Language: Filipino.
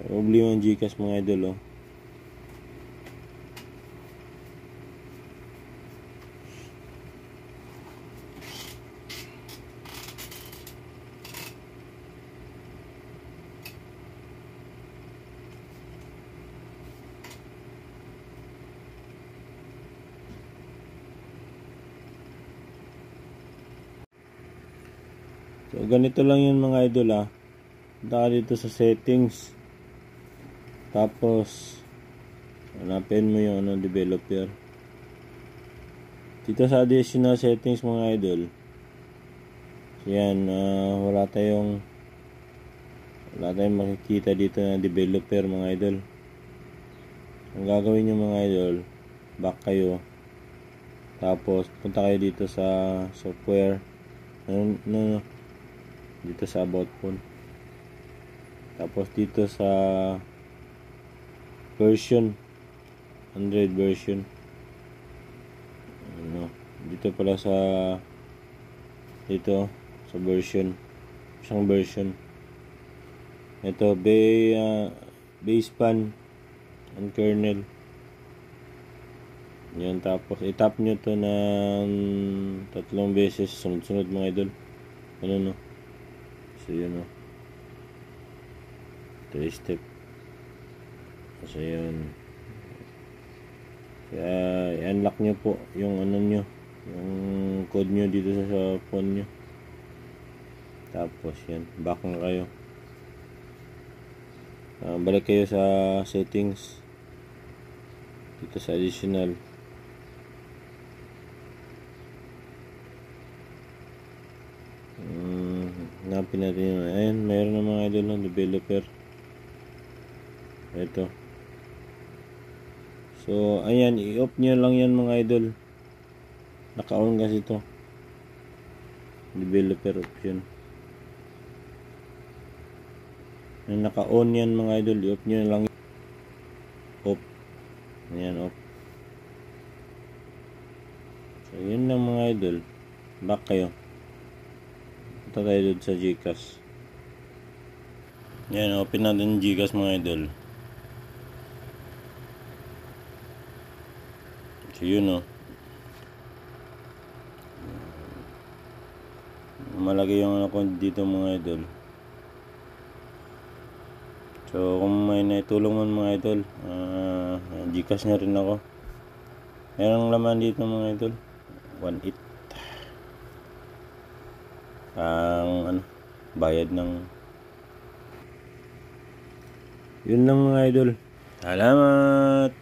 Problema ang Gcash mga idol, oh. So, ganito lang yun mga idol, ah. Punta ka dito sa settings. Tapos, hanapin mo yung developer. Dito sa additional settings mga idol. So, yan, wala tayong makikita dito na developer mga idol. Ang gagawin nyo mga idol, back kayo. Tapos, punta kayo dito sa software. Dito sa about phone. Tapos dito sa version, Android version. Dito pala sa version. Isang version. Ito baseband and kernel. Yan, tapos i-tap nyo to ng 3 beses sunod-sunod mga idol. So yun, 3 step. So yun. Kaya i-unlock nyo po yung nyo, yung code nyo dito sa phone nyo. Tapos yan, back na kayo. Balik kayo sa settings. Dito sa additional. Hanapin natin yun. Ayan, mayroon na mga idol ng developer. Ito. So, ayan, i-off nyo lang yan mga idol. Naka-on kasi ito. Developer option. Ayan, naka-on yan mga idol. I-off nyo lang. Off. Ayan, off. So, yun lang mga idol. Back kayo. Punta tayo doon sa Gcash. Yan, open natin yung Gcash mga idol. So yun, malaki yung account dito mga idol. So kung may naitulong mo mga idol, Gcash na rin ako. Merong laman dito mga idol, 1.8 ang bayad ng. Yun lang mga idol. Salamat.